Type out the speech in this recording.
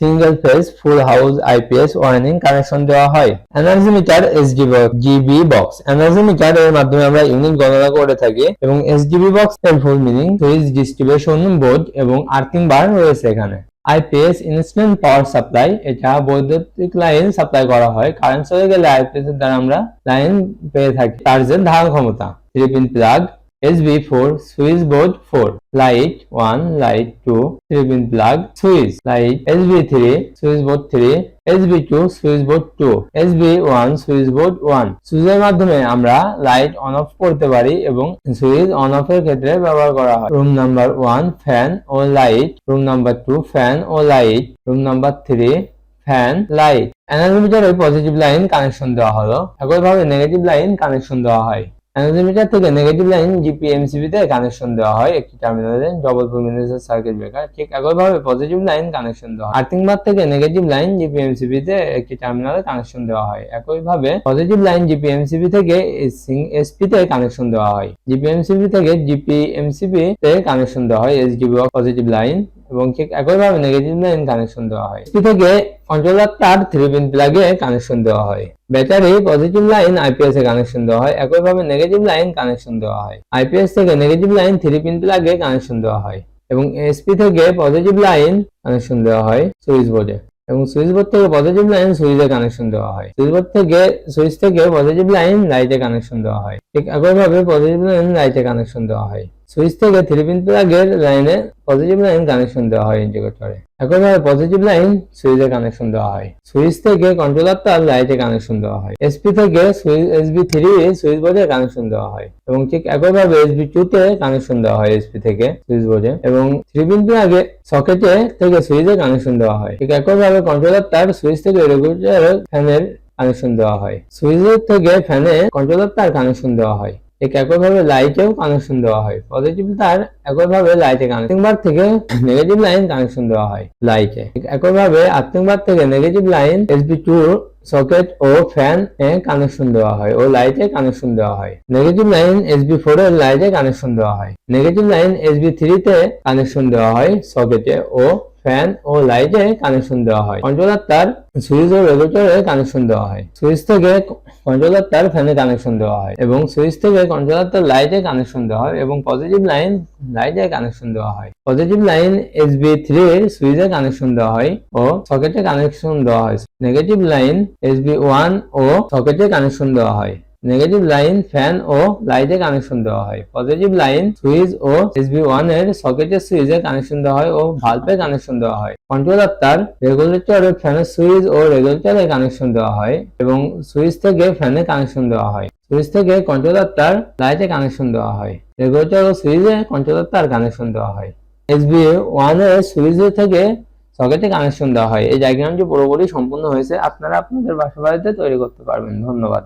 Single phase full house IPS wiring connection দেওয়া হয়। Energy meter SGB box, energy meter এর মাধ্যমে আমরা ইউনিট গণনা করে থাকি এবং SGB বক্স এর full meaning switch distribution board এবং আর্থিং বার রয়েছে এখানে। IPS ইনস্ট্যান্ট পাওয়ার সাপ্লাই, এটা বৈদ্যুতিক লাইন সাপ্লাই করা হয়, কারেন্ট চলে গেলে IPS এর দ্বারা আমরা লাইন পেয়ে থাকি। চার্জের ধারণ ক্ষমতা 3 pin plug, SB4 switch board 4, light 1, light 2, 3 pin plug, switch light, SB3 switch board 3, SB2 switch board 2, SB1 switch board 1। সুইচের মাধ্যমে আমরা লাইট অন অফ করতে পারি এবং সুইচ অন অফ এর ক্ষেত্রে ব্যবহার করা হয়। রুম নাম্বার 1 ফ্যান ও লাইট, রুম নাম্বার 2 ফ্যান ও light, room number 3 fan light. Energy মিটারে পজিটিভ লাইন কানেকশন দেওয়া হলো, একইভাবে নেগেটিভ লাইন কানেকশন দেওয়া হয়। এনার্জি মিটার থেকে নেগেটিভ লাইন GPMCB তে কানেকশন দেওয়া হয় একটি টার্মিনালে, ডবল পলিমিনার সার্কিট ব্রেকার। ঠিক একইভাবে পজিটিভ লাইন কানেকশন দেওয়া হয়। আর্থিং বার থেকে নেগেটিভ লাইন GPMCB তে একটি টার্মিনালে কানেকশন দেওয়া হয়। একইভাবে পজিটিভ লাইন GPMCB থেকে SP তে কানেকশন দেওয়া হয়। GPMCB থেকে GPMCB তে কানেকশন দেওয়া হয় SGB পজিটিভ লাইন, এবং ঠিক একইভাবে নেগেটিভ লাইন কানেকশন দেওয়া হয়। SP থেকে কন্ট্রোলার তার 3 পিন প্লাগে কানেকশন দেওয়া হয়। ব্যাটারি পজিটিভ লাইন IPS এ কানেকশন দেওয়া হয়, একইভাবে নেগেটিভ লাইন কানেকশন দেওয়া হয়। IPS থেকে নেগেটিভ লাইন 3 পিন প্লাগে কানেকশন দেওয়া হয় এবং SP থেকে পজিটিভ লাইন কানেকশন দেওয়া হয় সুইচ বোর্ডে, এবং সুইচ বোর্ড থেকে পজিটিভ লাইন সুইচে কানেকশন দেওয়া হয়। সুইচ থেকে পজিটিভ লাইন লাইটে কানেকশন দেওয়া হয়। ঠিক একইভাবে পজিটিভ লাইন লাইটে কানেকশন দেওয়া হয়। সুইচ থেকে 3 পিন প্লাগের লাইনে পজিটিভ লাইন কানেকশন দেওয়া হয় ইন্ডিকেটরে, একইভাবে পজিটিভ লাইন সুইচে কানেকশন দেওয়া হয়। সুইচ থেকে কন্ট্রোলার তার লাইটে কানেকশন দেওয়া হয়। SP থেকে SB3 সুইচ বোর্ডে কানেকশন দেওয়া হয়, এবং ঠিক একইভাবে SB2 তে কানেকশন দেওয়া হয় SP থেকে সুইচ বোর্ডে, এবং 3 পিন প্লাগে সকেটে থেকে সুইচে কানেকশন দেওয়া হয়। ঠিক একইভাবে কন্ট্রোলার তার সুইচ থেকে রেগুলেটর ফ্যানের কানেকশন দেওয়া হয়। সুইচের থেকে ফ্যানে কন্ট্রোলার তার কানেকশন দেওয়া হয়। ঠিক একইভাবে লাইটেও কানেকশন দেওয়া হয়। পজিটিভ তার একইভাবে লাইটে কানেকশন বার থেকে নেগেটিভ লাইন কানেকশন দেওয়া হয় লাইটে। ঠিক একইভাবে আর্থিং বার থেকে নেগেটিভ লাইন SB2 সকেট ও ফ্যান এ কানেকশন দেওয়া হয় ও লাইটে কানেকশন দেওয়া হয়। নেগেটিভ লাইন SB4 এর লাইটে কানেকশন দেওয়া হয়। নেগেটিভ লাইন SB3 তে কানেকশন দেওয়া হয় সকেটে ও ফ্যান ও লাইটে কানেকশন দেওয়া হয়। কন্ট্রোলার তার সুইচ ও রেগুলেটরে কানেকশন দেওয়া হয়। সুইচ থেকে কন্ট্রোলার তার ফ্যানে কানেকশন দেওয়া হয়, এবং সুইচ থেকে কন্ট্রোলার তার লাইটে কানেকশন দেওয়া হয়, এবং পজিটিভ লাইন লাইটে কানেকশন দেওয়া হয়। পজিটিভ লাইন SB3 এর সুইচে কানেকশন দেওয়া হয় ও সকেটে কানেকশন দেওয়া হয়। নেগেটিভ লাইন SB1 ও সকেটে কানেকশন দেওয়া হয়। নেগেটিভ লাইন ফ্যান ও লাইটে কানেকশন দেওয়া হয়। পজিটিভ লাইন সুইচ ও SB1 এর সকেটের সুইচে কানেকশন দেওয়া হয় ও ভালভে কানেকশন দেওয়া হয়। কন্ট্রোলার তার রেগুলেটর ও ফ্যানের সুইচ ও রেগুলেটরে কানেকশন দেওয়া হয়, এবং সুইচ থেকে ফ্যানে কানেকশন দেওয়া হয়। সুইচ থেকে কন্ট্রোলার তার লাইটে কানেকশন দেওয়া হয়। রেগুলেটর ও সুইচে কন্ট্রোলার তার কানেকশন দেওয়া হয়। SB1 এর সুইচ থেকে সকেটে কানেকশন দেওয়া হয়। এই ডায়াগ্রামটি পুরোপুরি সম্পূর্ণ হয়েছে। আপনারা আপনাদের বাসা বাড়িতে তৈরি করতে পারবেন। ধন্যবাদ।